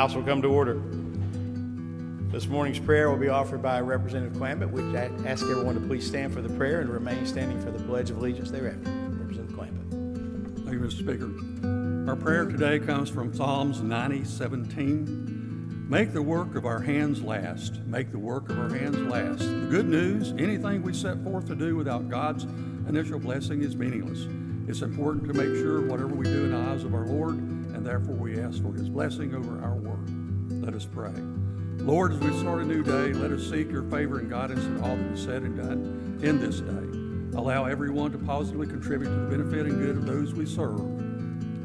House will come to order. This morning's prayer will be offered by Representative Clampett, which I ask everyone to please stand for the prayer and remain standing for the Pledge of Allegiance thereafter. Representative Clampett. Thank you, Mr. Speaker. Our prayer today comes from Psalms 90:17. Make the work of our hands last. Make the work of our hands last. The good news, anything we set forth to do without God's initial blessing is meaningless. It's important to make sure whatever we do in the eyes of our Lord, and therefore we ask for His blessing over our work. Let us pray. Lord, as we start a new day, let us seek your favor and guidance in all that is said and done in this day. Allow everyone to positively contribute to the benefit and good of those we serve.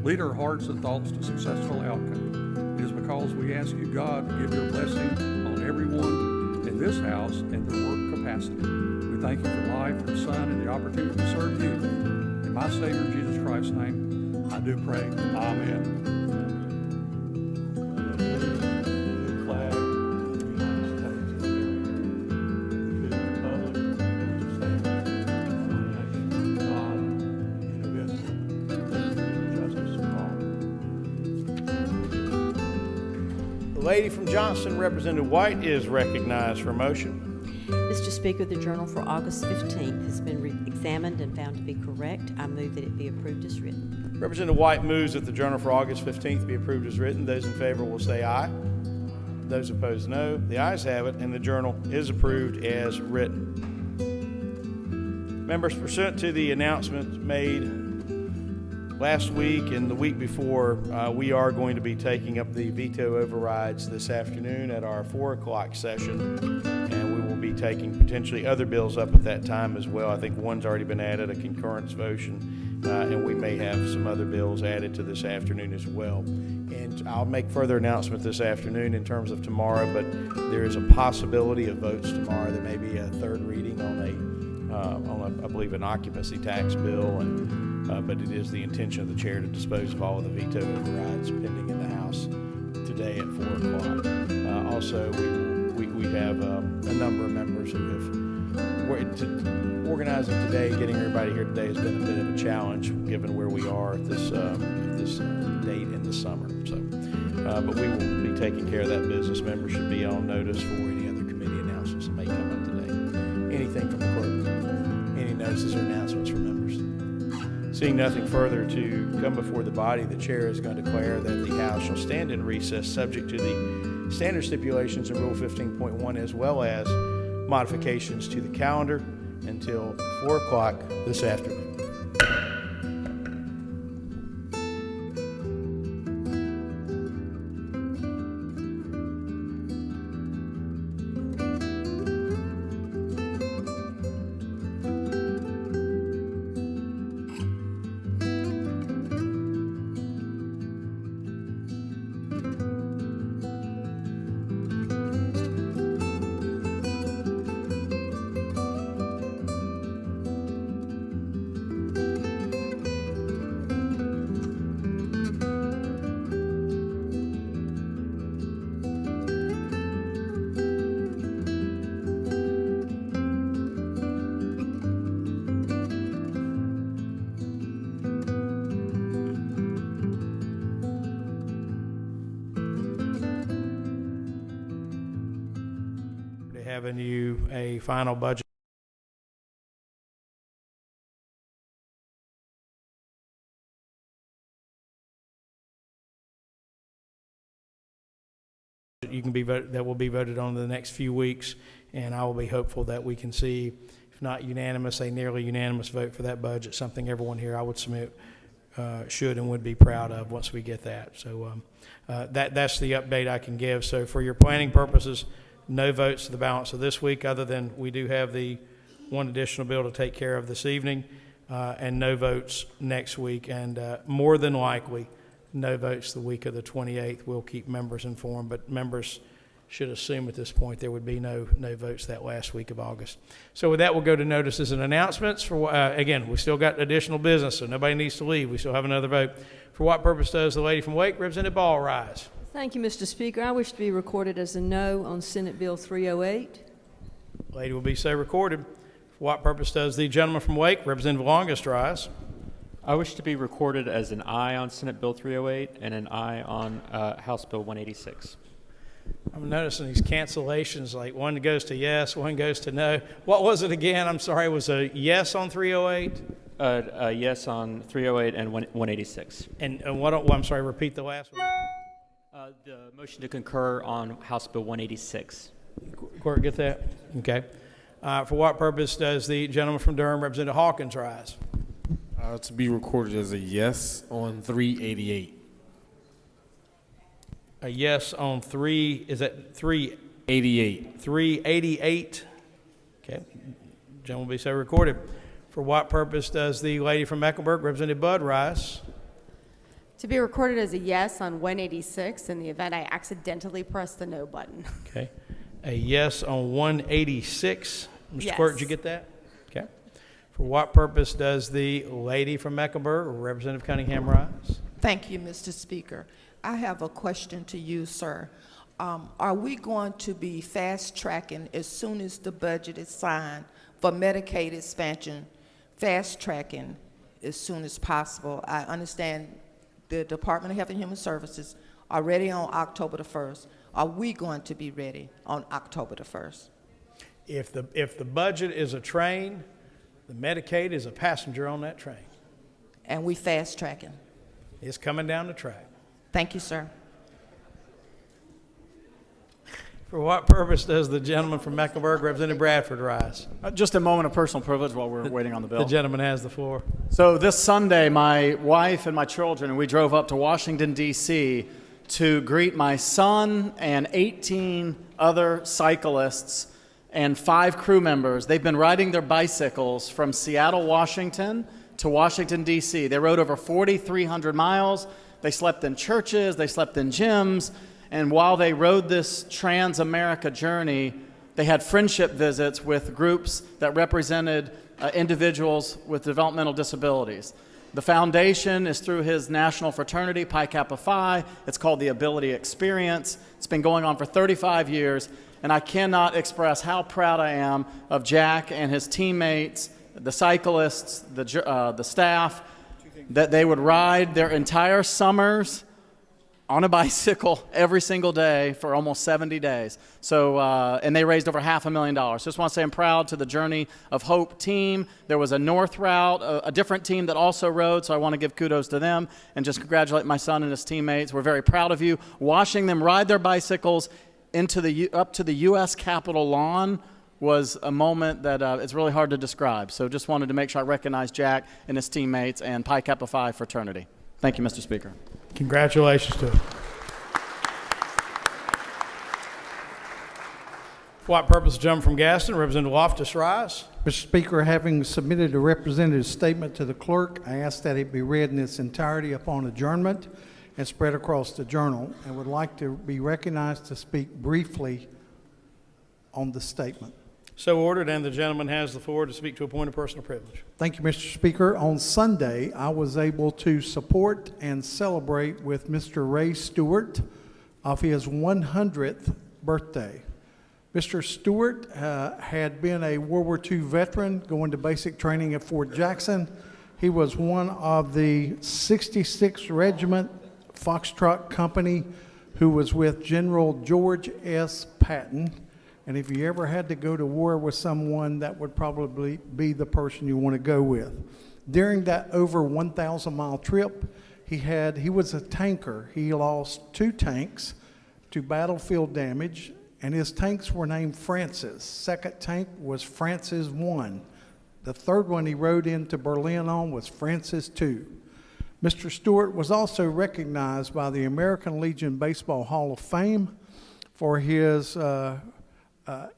Lead our hearts and thoughts to successful outcome. It is because we ask you, God, to give your blessing on everyone in this house and their work capacity. We thank you for life, your Son, and the opportunity to serve you. In my Savior, Jesus Christ's name, I do pray. Amen. The lady from Johnston, Representative White, is recognized for a motion. Mr. Speaker, the Journal for August 15th has been examined and found to be correct. I move that it be approved as written. Representative White moves that the Journal for August 15th be approved as written. Those in favor will say aye. Those opposed, no. The ayes have it, and the Journal is approved as written. Members, pursuant to the announcement made last week and the week before, we are going to be taking up the veto overrides this afternoon at our 4 o'clock session, and we will be taking potentially other bills up at that time as well. I think one's already been added, a concurrence motion, and we may have some other bills added to this afternoon as well. And I'll make further announcement this afternoon in terms of tomorrow, but there is a possibility of votes tomorrow. There may be a third reading on I believe, an occupancy tax bill, but it is the intention of the chair to dispose of all of the veto overrides pending in the House today at 4 o'clock. Also, we have a number of members who have organizing today, getting everybody here today has been a bit of a challenge given where we are at this date in the summer. So, but we will be taking care of that business. Members should be on notice for any other committee announcements that may come up today. Anything from the clerk? Any notices or announcements from members? Seeing nothing further to come before the body, the chair is going to declare that the House shall stand in recess subject to the standard stipulations in Rule 15.1 as well as modifications to the calendar until 4 o'clock this afternoon. Having you a final budget. You can be voted, that will be voted on in the next few weeks, and I will be hopeful that we can see, if not unanimous, a nearly unanimous vote for that budget, something everyone here I would submit should and would be proud of once we get that. So that's the update I can give. So for your planning purposes, no votes to the balance of this week, other than we do have the one additional bill to take care of this evening, and no votes next week, and more than likely no votes the week of the 28th. We'll keep members informed, but members should assume at this point there would be no votes that last week of August. So with that, we'll go to notices and announcements. For again, we still got additional business, so nobody needs to leave. We still have another vote. For what purpose does the lady from Wake, Representative Ball, rise? Thank you, Mr. Speaker. I wish to be recorded as a no on Senate Bill 308. Lady will be so recorded. For what purpose does the gentleman from Wake, Representative Longest, rise? I wish to be recorded as an aye on Senate Bill 308 and an aye on House Bill 186. I'm noticing these cancellations, like one goes to yes, one goes to no. What was it again? I'm sorry, it was a yes on 308? Yes on 308 and 186. And what, I'm sorry, repeat the last one. The motion to concur on House Bill 186. Clerk, get that? Okay. For what purpose does the gentleman from Durham, Representative Hawkins, rise? To be recorded as a yes on 388. A yes on is that 88. 388? Okay. Gentleman will be so recorded. For what purpose does the lady from Mecklenburg, Representative Budd, rise? To be recorded as a yes on 186 in the event I accidentally press the no button. Okay. A yes on 186. Mr. Yes. Clerk, did you get that? Okay. For what purpose does the lady from Mecklenburg, Representative Cunningham, rise? Thank you, Mr. Speaker. I have a question to you, sir. Are we going to be fast-tracking as soon as the budget is signed for Medicaid expansion, fast-tracking as soon as possible? I understand the Department of Health and Human Services are ready on October the 1st. Are we going to be ready on October the 1st? If the budget is a train, the Medicaid is a passenger on that train. And we fast-tracking? It's coming down the track. Thank you, sir. For what purpose does the gentleman from Mecklenburg, Representative Bradford, rise? Just a moment of personal privilege while we're waiting on the bill. The gentleman has the floor. So this Sunday, my wife and my children, and we drove up to Washington, D.C. to greet my son and 18 other cyclists and 5 crew members. They've been riding their bicycles from Seattle, Washington to Washington, D.C. They rode over 4,300 miles. They slept in churches. They slept in gyms. And while they rode this Trans-America journey, they had friendship visits with groups that represented individuals with developmental disabilities. The foundation is through his national fraternity, Pi Kappa Phi. It's called the Ability Experience. It's been going on for 35 years, and I cannot express how proud I am of Jack and his teammates, the cyclists, the staff, that they would ride their entire summers on a bicycle every single day for almost 70 days. So, and they raised over $500,000. Just want to say I'm proud to the Journey of Hope team. There was a North route, a different team that also rode, so I want to give kudos to them and just congratulate my son and his teammates. We're very proud of you. Watching them ride their bicycles up to the U.S. Capitol lawn was a moment that it's really hard to describe. So just wanted to make sure I recognize Jack and his teammates and Pi Kappa Phi fraternity. Thank you, Mr. Speaker. Congratulations to him. For what purpose, the gentleman from Gaston, Representative Loftus, rise? Mr. Speaker, having submitted a representative's statement to the clerk, I ask that it be read in its entirety upon adjournment and spread across the journal, and would like to be recognized to speak briefly on the statement. So ordered, and the gentleman has the floor to speak to a point of personal privilege. Thank you, Mr. Speaker. On Sunday, I was able to support and celebrate with Mr. Ray Stewart of his 100th birthday. Mr. Stewart had been a World War II veteran going to basic training at Fort Jackson. He was one of the 66th Regiment Foxtrot Company who was with General George S. Patton. And if you ever had to go to war with someone, that would probably be the person you want to go with. During that over 1,000-mile trip, he was a tanker. He lost 2 tanks to battlefield damage, and his tanks were named Francis. Second tank was Francis I. The third one he rode into Berlin on was Francis II. Mr. Stewart was also recognized by the American Legion Baseball Hall of Fame for his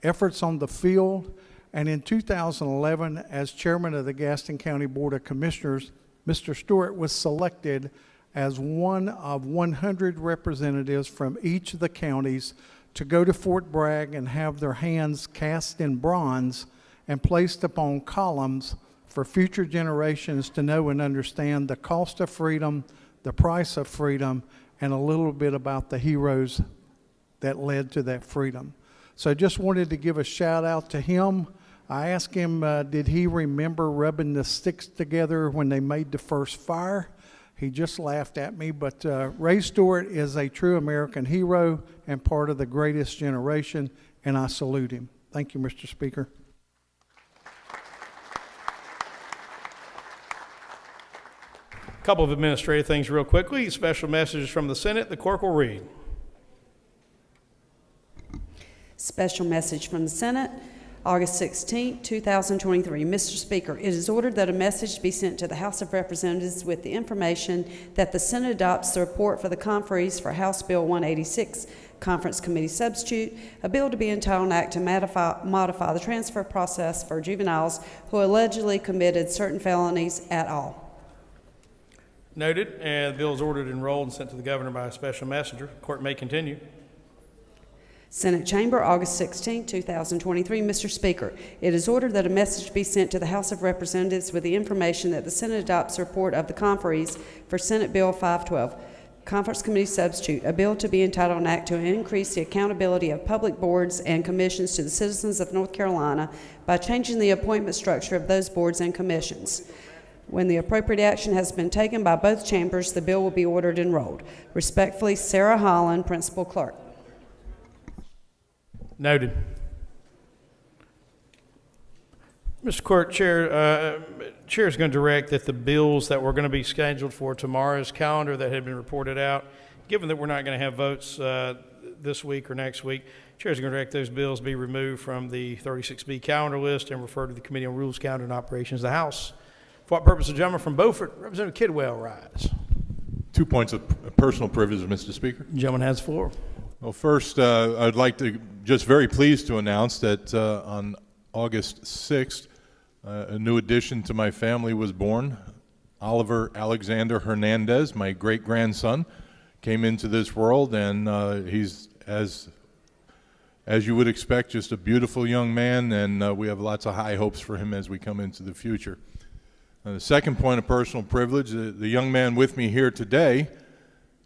efforts on the field, and in 2011, as chairman of the Gaston County Board of Commissioners, Mr. Stewart was selected as one of 100 representatives from each of the counties to go to Fort Bragg and have their hands cast in bronze and placed upon columns for future generations to know and understand the cost of freedom, the price of freedom, and a little bit about the heroes that led to that freedom. So just wanted to give a shout out to him. I asked him, did he remember rubbing the sticks together when they made the first fire? He just laughed at me, but Ray Stewart is a true American hero and part of the greatest generation, and I salute him. Thank you, Mr. Speaker. A couple of administrative things real quickly. Special messages from the Senate. The clerk will read. Special message from the Senate, August 16, 2023. Mr. Speaker, it is ordered that a message be sent to the House of Representatives with the information that the Senate adopts the report for the conferees for House Bill 186, Conference Committee Substitute, a bill to be entitled an act to modify the transfer process for juveniles who allegedly committed certain felonies at all. Noted. And the bill is ordered, enrolled, and sent to the governor by a special messenger. Court may continue. Senate Chamber, August 16, 2023. Mr. Speaker, it is ordered that a message be sent to the House of Representatives with the information that the Senate adopts a report of the conferees for Senate Bill 512, Conference Committee Substitute, a bill to be entitled an act to increase the accountability of public boards and commissions to the citizens of North Carolina by changing the appointment structure of those boards and commissions. When the appropriate action has been taken by both chambers, the bill will be ordered enrolled. Respectfully, Sarah Holland, Principal Clerk. Noted. Mr. Clerk, Chair is going to direct that the bills that were going to be scheduled for tomorrow's calendar that had been reported out, given that we're not going to have votes this week or next week, Chair is going to direct those bills be removed from the 36B calendar list and referred to the Committee on Rules, Calendar, and Operations of the House. For what purpose, the gentleman from Beaufort, Representative Kidwell, rise. 2 points of personal privilege, Mr. Speaker. The gentleman has the floor. Well, first, I'd like to just very pleased to announce that on August 6th, a new addition to my family was born. Oliver Alexander Hernandez, my great-grandson, came into this world, and he's, as you would expect, just a beautiful young man, and we have lots of high hopes for him as we come into the future. The second point of personal privilege, the young man with me here today,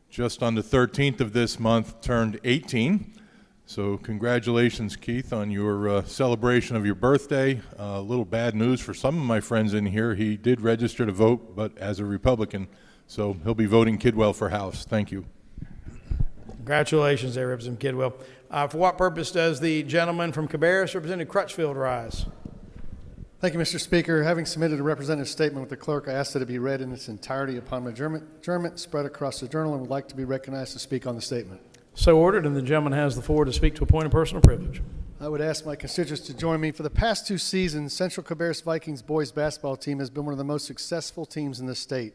just on the 13th of this month, turned 18. So congratulations, Keith, on your celebration of your birthday. A little bad news for some of my friends in here. He did register to vote, but as a Republican. So he'll be voting Kidwell for House. Thank you. Congratulations there, Representative Kidwell. For what purpose does the gentleman from Cabarrus, Representative Crutchfield, rise? Thank you, Mr. Speaker. Having submitted a representative statement with the clerk, I ask that it be read in its entirety upon adjournment, spread across the journal, and would like to be recognized to speak on the statement. So ordered, and the gentleman has the floor to speak to a point of personal privilege. I would ask my constituents to join me. For the past 2 seasons, Central Cabarrus Vikings boys basketball team has been one of the most successful teams in the state.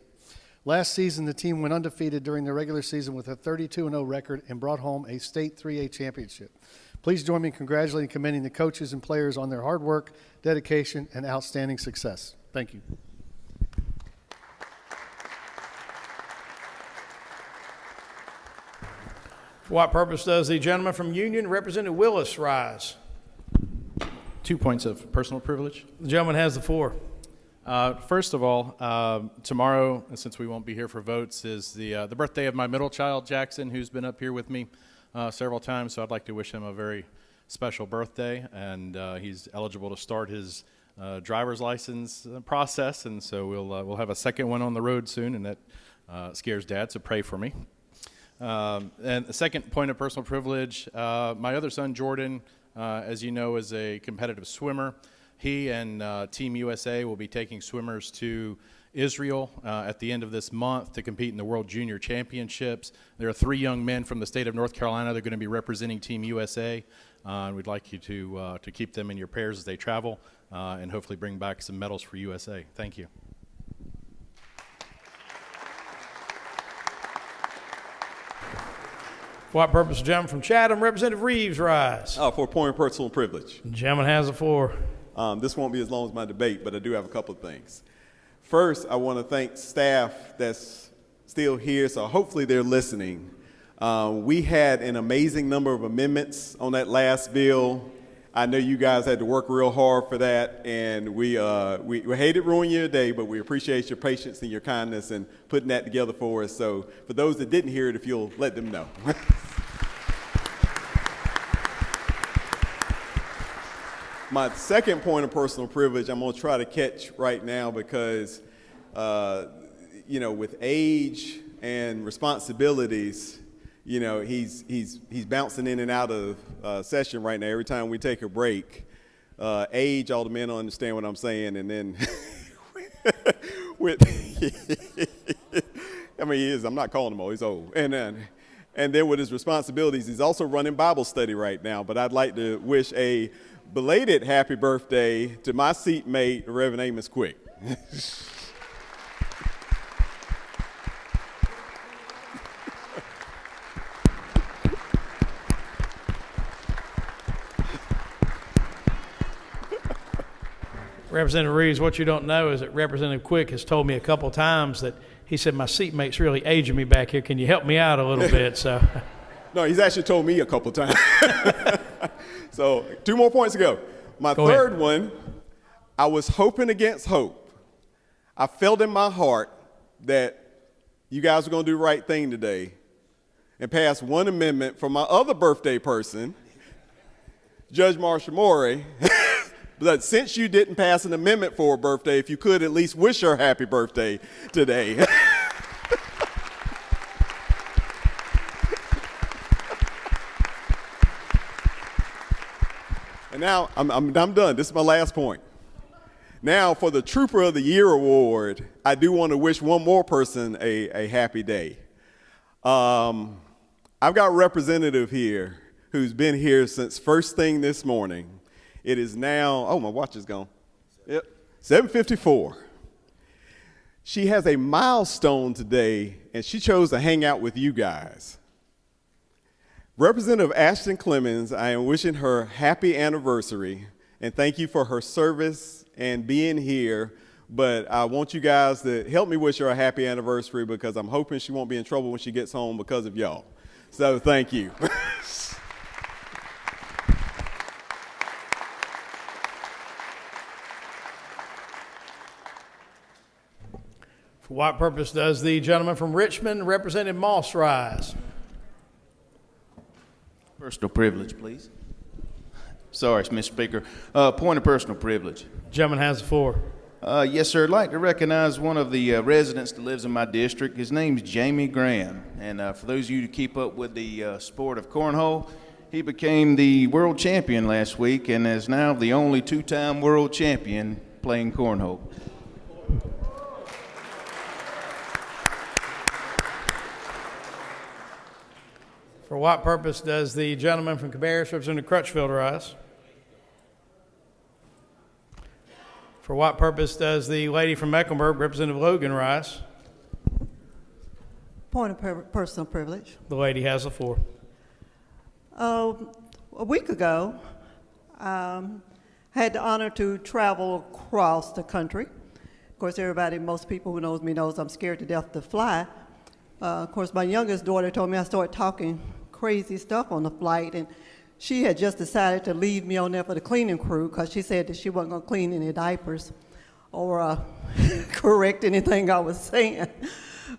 Last season, the team went undefeated during the regular season with a 32-0 record and brought home a state 3A championship. Please join me in congratulating and commending the coaches and players on their hard work, dedication, and outstanding success. Thank you. For what purpose does the gentleman from Union, Representative Willis, rise? 2 points of personal privilege. The gentleman has the floor. First of all, tomorrow, since we won't be here for votes, is the birthday of my middle child, Jackson, who's been up here with me several times, so I'd like to wish him a very special birthday, and he's eligible to start his driver's license process, and so we'll have a second one on the road soon, and that scares Dad, so pray for me. And the second point of personal privilege, my other son, Jordan, as you know, is a competitive swimmer. He and Team USA will be taking swimmers to Israel at the end of this month to compete in the World Junior Championships. There are 3 young men from the state of North Carolina that are going to be representing Team USA, and we'd like you to keep them in your prayers as they travel and hopefully bring back some medals for USA. Thank you. For what purpose, the gentleman from Chatham, Representative Reeves, rise? For a point of personal privilege. The gentleman has the floor. This won't be as long as my debate, but I do have a couple of things. First, I want to thank staff that's still here, so hopefully they're listening. We had an amazing number of amendments on that last bill. I know you guys had to work real hard for that, and we hate it ruin your day, but we appreciate your patience and your kindness in putting that together for us. So for those that didn't hear it, if you'll let them know. My second point of personal privilege, I'm going to try to catch right now because, with age and responsibilities, he's bouncing in and out of session right now every time we take a break. Age, all the men don't understand what I'm saying, and then he is. I'm not calling him old. He's old. And then with his responsibilities, he's also running Bible study right now. But I'd like to wish a belated happy birthday to my seatmate, Reverend Amos Quick. Representative Reeves, what you don't know is that Representative Quick has told me a couple times that he said, my seatmate's really aging me back here. Can you help me out a little bit? So, No, he's actually told me a couple times. So 2 more points to go. My Go third ahead. one, I was hoping against hope. I felt in my heart that you guys were going to do the right thing today and pass one amendment for my other birthday person, Judge Marsha Morey. But since you didn't pass an amendment for her birthday, if you could at least wish her happy birthday today. And now I'm done. This is my last point. Now for the Trooper of the Year award, I do want to wish one more person a happy day. I've got a representative here who's been here since first thing this morning. It is now, oh, my watch is gone. Yep, 7:54. She has a milestone today, and she chose to hang out with you guys. Representative Ashton Clemens, I am wishing her happy anniversary, and thank you for her service and being here. But I want you guys to help me wish her a happy anniversary because I'm hoping she won't be in trouble when she gets home because of y'all. So thank you. for what purpose does the gentleman from Richmond, Representative Moss, rise? Personal privilege, please. Sorry, Mr. Speaker. Point of personal privilege. Gentleman has the floor. Yes, sir. I'd like to recognize one of the residents that lives in my district. His name's Jamie Graham. And for those of you who keep up with the sport of cornhole, he became the world champion last week and is now the only 2-time world champion playing cornhole. For what purpose does the gentleman from Cabarrus, Representative Crutchfield, rise? For what purpose does the lady from Mecklenburg, Representative Logan, rise? Point of personal privilege. The lady has the floor. A week ago, I had the honor to travel across the country. Of course, most people who knows me knows I'm scared to death to fly. Of course, my youngest daughter told me I started talking crazy stuff on the flight, and she had just decided to leave me on there for the cleaning crew because she said that she wasn't going to clean any diapers or correct anything I was saying.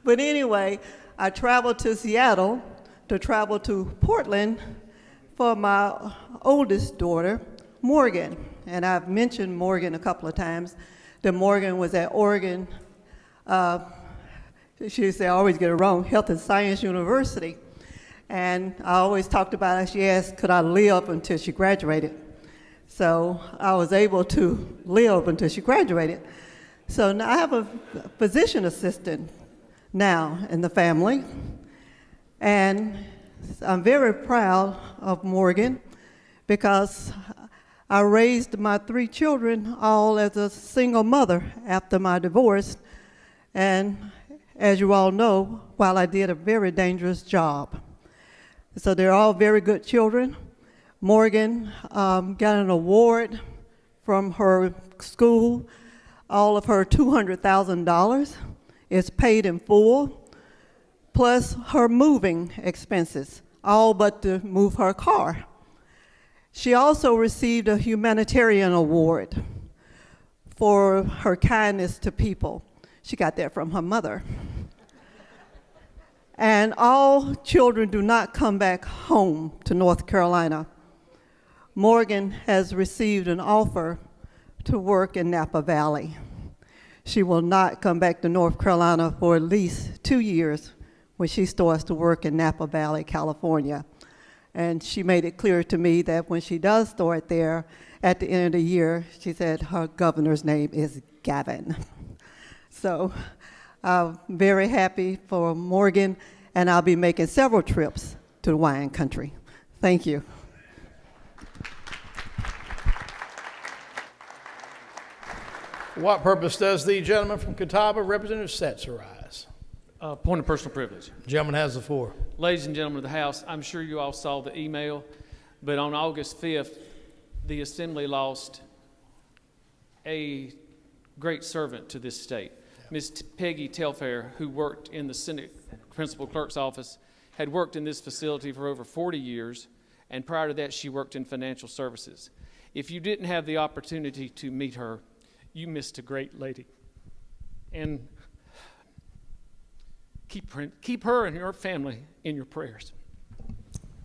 But anyway, I traveled to Seattle to travel to Portland for my oldest daughter, Morgan. And I've mentioned Morgan a couple of times, that Morgan was at Oregon, she said I always get it wrong, Health and Science University. And I always talked about it. She asked, could I live until she graduated? So I was able to live until she graduated. So now I have a physician assistant now in the family. And I'm very proud of Morgan because I raised my 3 children all as a single mother after my divorce. And as you all know, while I did a very dangerous job. So they're all very good children. Morgan got an award from her school. All of her $200,000 is paid in full, plus her moving expenses, all but to move her car. She also received a humanitarian award for her kindness to people. She got that from her mother. And all children do not come back home to North Carolina. Morgan has received an offer to work in Napa Valley. She will not come back to North Carolina for at least 2 years when she starts to work in Napa Valley, California. And she made it clear to me that when she does start there at the end of the year, she said her governor's name is Gavin. So I'm very happy for Morgan, and I'll be making several trips to the wine country. Thank you. For what purpose does the gentleman from Catawba, Representative Setzer, rise? Point of personal privilege. Gentleman has the floor. Ladies and gentlemen of the House, I'm sure you all saw the email, but on August 5th, the Assembly lost a great servant to this state. Ms. Peggy Telfair, who worked in the Senate Principal Clerk's office, had worked in this facility for over 40 years, and prior to that, she worked in financial services. If you didn't have the opportunity to meet her, you missed a great lady. And keep her and her family in your prayers.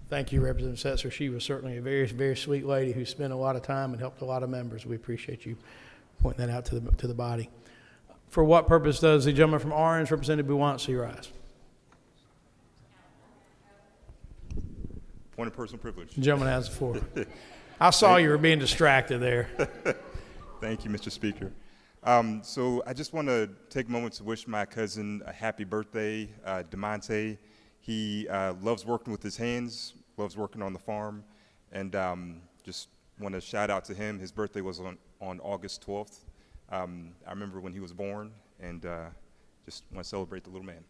Thank you, Representative Setzer. She was certainly a very, very sweet lady who spent a lot of time and helped a lot of members. We appreciate you pointing that out to the body. For what purpose does the gentleman from Orange, Representative Buwansi, rise? Point of personal privilege. The gentleman has the floor. I saw you were being distracted there. Thank you, Mr. Speaker. So I just want to take a moment to wish my cousin a happy birthday, DeMonte. He loves working with his hands, loves working on the farm, and just want to shout out to him. His birthday was on August 12th. I remember when he was born, and just want to celebrate the little man.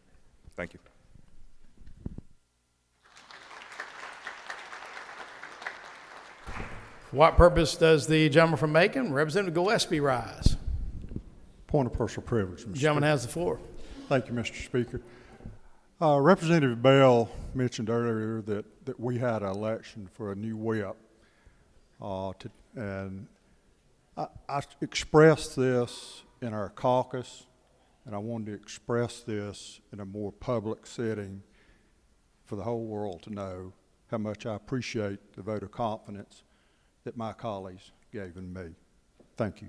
Thank you. For what purpose does the gentleman from Macon, Representative Gillespie, rise? Point of personal privilege, Mr. The gentleman Speaker. has the floor. Thank you, Mr. Speaker. Representative Bell mentioned earlier that we had an election for a new whip, and I expressed this in our caucus, and I wanted to express this in a more public setting for the whole world to know how much I appreciate the vote of confidence that my colleagues gave in me. Thank you.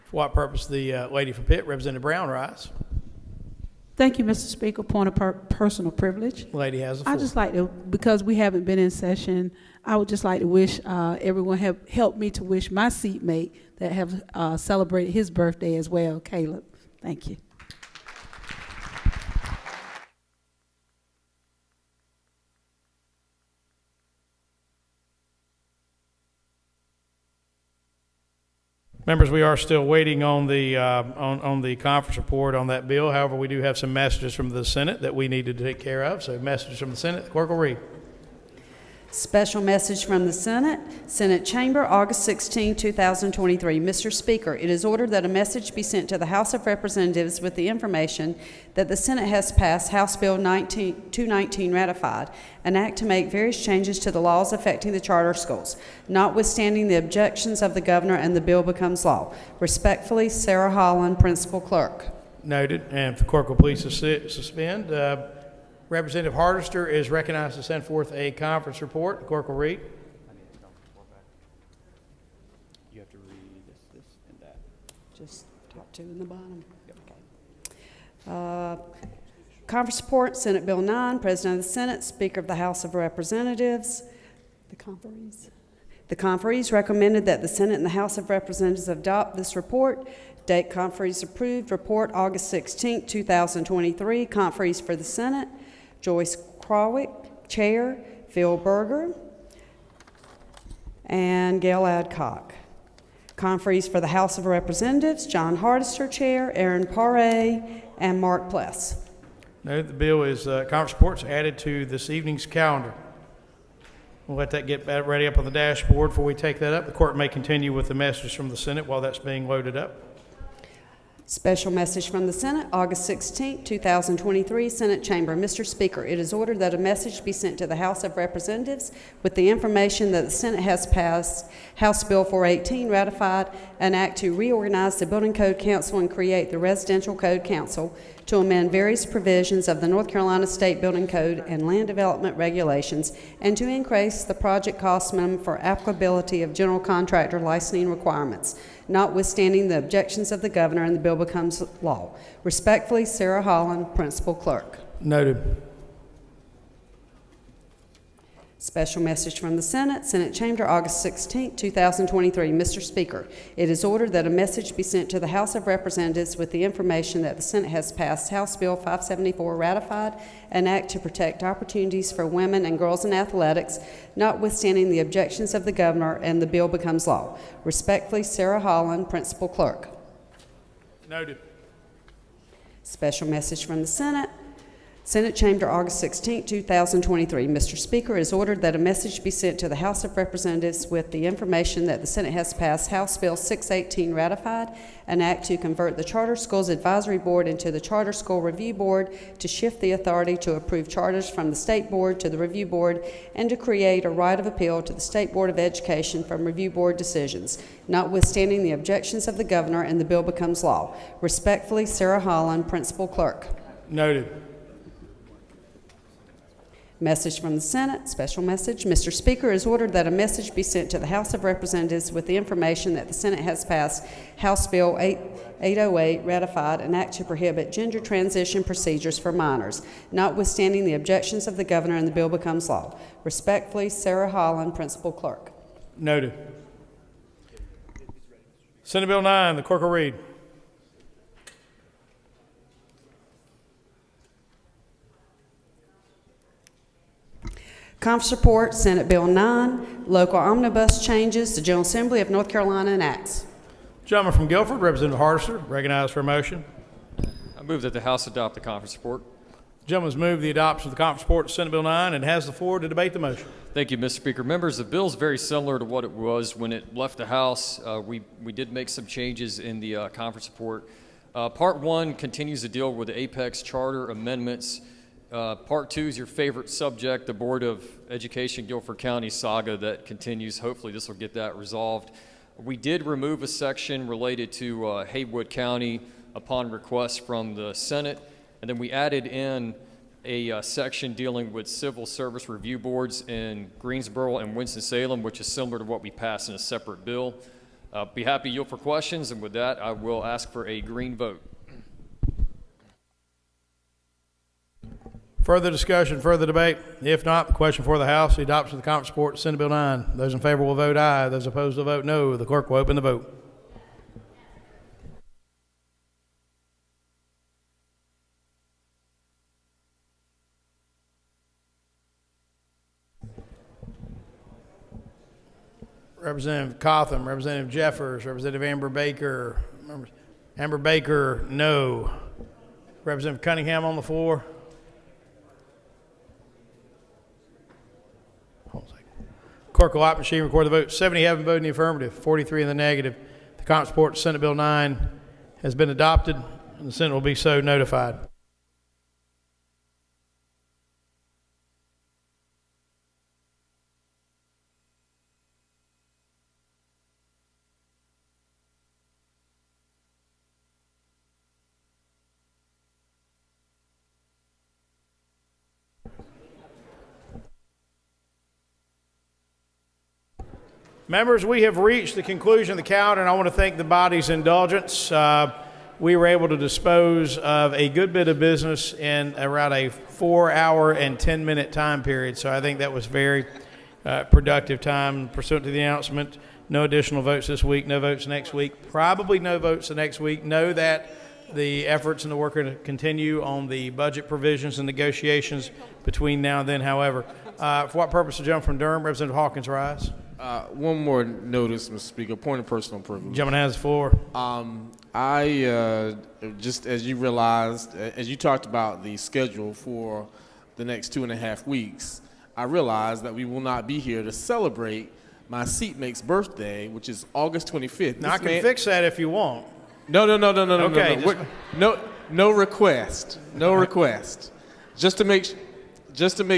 For what purpose the lady from Pitt, Representative Brown, rise? Thank you, Mr. Speaker. Point of personal privilege. Lady has the floor. I just like to, because we haven't been in session, I would just like to wish everyone have helped me to wish my seatmate that have celebrated his birthday as well, Caleb. Thank you. Members, we are still waiting on the conference report on that bill. However, we do have some messages from the Senate that we need to take care of. So messages from the Senate. The clerk will read. Special message from the Senate. Senate Chamber, August 16, 2023. Mr. Speaker, it is ordered that a message be sent to the House of Representatives with the information that the Senate has passed House Bill 219 ratified, an act to make various changes to the laws affecting the charter schools. Notwithstanding the objections of the governor, and the bill becomes law. Respectfully, Sarah Holland, Principal Clerk. Noted. And if the clerk will please suspend. Representative Hardister is recognized to send forth a conference report. The clerk will read. You have to read this, and that. Just top two in the bottom. Okay. Conference report, Senate Bill 9, President of the Senate, Speaker of the House of Representatives. The conferees recommended that the Senate and the House of Representatives adopt this report. Date conferees approved. Report August 16, 2023. Conferees for the Senate. Joyce Krawick, Chair, Phil Berger, and Gail Adcock. Conferees for the House of Representatives, John Hardister, Chair, Aaron Paré, and Mark Pless. No, the bill is, conference reports added to this evening's calendar. We'll let that get ready up on the dashboard before we take that up. The court may continue with the messages from the Senate while that's being loaded up. Special message from the Senate, August 16, 2023, Senate Chamber. Mr. Speaker, it is ordered that a message be sent to the House of Representatives with the information that the Senate has passed House Bill 418, ratified an act to reorganize the Building Code Council and create the Residential Code Council to amend various provisions of the North Carolina State Building Code and Land Development Regulations, and to increase the project cost minimum for applicability of general contractor licensing requirements, notwithstanding the objections of the governor, and the bill becomes law. Respectfully, Sarah Holland, Principal Clerk. Noted. Special message from the Senate, Senate Chamber, August 16, 2023. Mr. Speaker, it is ordered that a message be sent to the House of Representatives with the information that the Senate has passed House Bill 574, ratified an act to protect opportunities for women and girls in athletics, notwithstanding the objections of the governor, and the bill becomes law. Respectfully, Sarah Holland, Principal Clerk. Noted. Special message from the Senate, Senate Chamber, August 16, 2023. Mr. Speaker, it is ordered that a message be sent to the House of Representatives with the information that the Senate has passed House Bill 618, ratified an act to convert the Charter Schools Advisory Board into the Charter School Review Board, to shift the authority to approve charters from the State Board to the Review Board, and to create a right of appeal to the State Board of Education from Review Board decisions, notwithstanding the objections of the governor, and the bill becomes law. Respectfully, Sarah Holland, Principal Clerk. Noted. Message from the Senate, special message. Mr. Speaker, it is ordered that a message be sent to the House of Representatives with the information that the Senate has passed House Bill 808, ratified an act to prohibit gender transition procedures for minors, notwithstanding the objections of the governor, and the bill becomes law. Respectfully, Sarah Holland, Principal Clerk. Noted. Senate Bill 9, the clerk will read. Conference report, Senate Bill 9, local omnibus changes, the General Assembly of North Carolina enacts. Gentleman from Guilford, Representative Hardester, recognized for a motion. I move that the House adopt the conference report. Gentleman's moved the adoption of the conference report to Senate Bill 9 and has the floor to debate the motion. Thank you, Mr. Speaker. Members, the bill is very similar to what it was when it left the House. We did make some changes in the conference report. Part 1 continues to deal with the Apex Charter amendments. Part 2 is your favorite subject, the Board of Education Guilford County saga that continues. Hopefully this will get that resolved. We did remove a section related to Haywood County upon request from the Senate, and then we added in a section dealing with civil service review boards in Greensboro and Winston-Salem, which is similar to what we passed in a separate bill. Be happy to yield for questions, and with that I will ask for a green vote. Further discussion, further debate? If not, the question for the House, the adoption of the conference report, Senate Bill 9. Those in favor will vote aye. Those opposed will vote no. The clerk will open the vote. Representative Cotham, Representative Jeffers, Representative Amber Baker. Amber Baker, no. Representative Cunningham on the floor. Clerk will opt machine record the vote. 70 having voted in the affirmative, 43 in the negative. The conference report, Senate Bill 9, has been adopted, and the Senate will be so notified. Members, we have reached the conclusion of the calendar, and I want to thank the body's indulgence. We were able to dispose of a good bit of business in around a 4-hour and 10-minute time period, so I think that was very productive time. Pursuant to the announcement, no additional votes this week, no votes next week, probably no votes the next week. Know that the efforts and the work are to continue on the budget provisions and negotiations between now and then. However, for what purpose to jump from Durham, Representative Hawkins, rise. One more notice, Mr. Speaker, point of personal privilege. Gentleman has the floor. I just as you realized, as you talked about the schedule for the next 2.5 weeks, I realized that we will not be here to celebrate my seatmate's birthday, which is August 25th. Now, I can fix that if you want. No. Okay, No request. No request. Just to make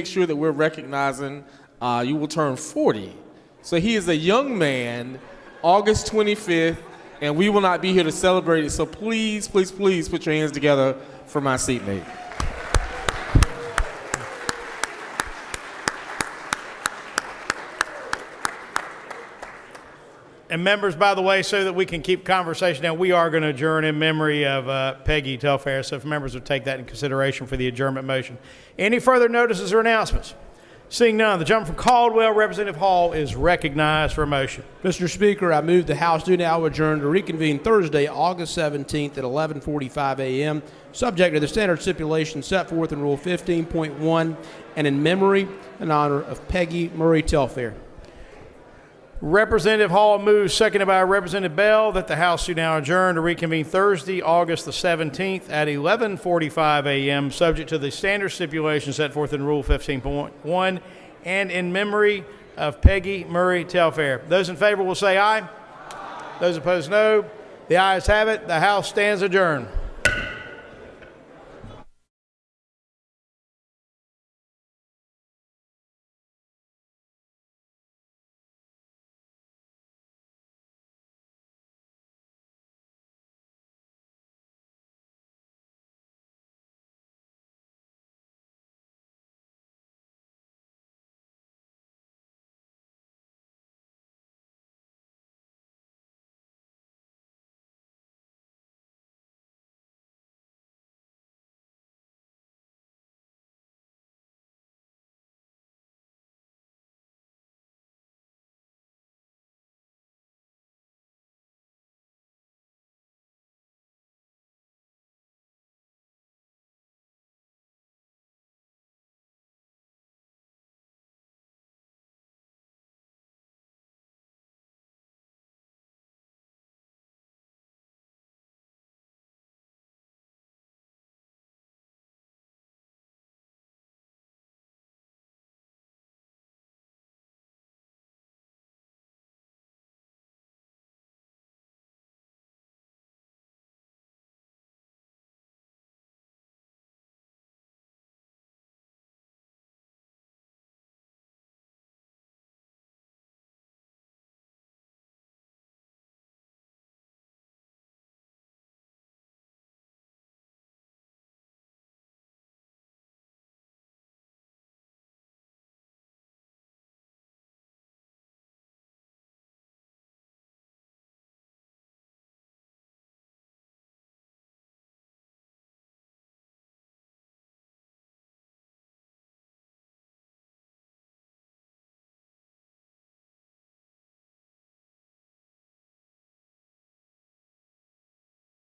sure that we're recognizing you will turn 40. So he is a young man, August 25th, and we will not be here to celebrate it. So please, please, please put your hands together for my seatmate. And members, by the way, so that we can keep conversation down, we are going to adjourn in memory of Peggy Telfair. So if members would take that in consideration for the adjournment motion. Any further notices or announcements? Seeing none, the gentleman from Caldwell, Representative Hall, is recognized for a motion. Mr. Speaker, I move the House do now adjourn to reconvene Thursday, August 17th at 11:45 a.m., subject to the standard stipulations set forth in Rule 15.1 and in memory and honor of Peggy Murray Telfair. Representative Hall moves, seconded by Representative Bell, that the House do now adjourn to reconvene Thursday, August the 17th at 11:45 a.m., subject to the standard stipulations set forth in Rule 15.1 and in memory of Peggy Murray Telfair. Those in favor will say aye. Those opposed, no. The ayes have it. The House stands adjourned.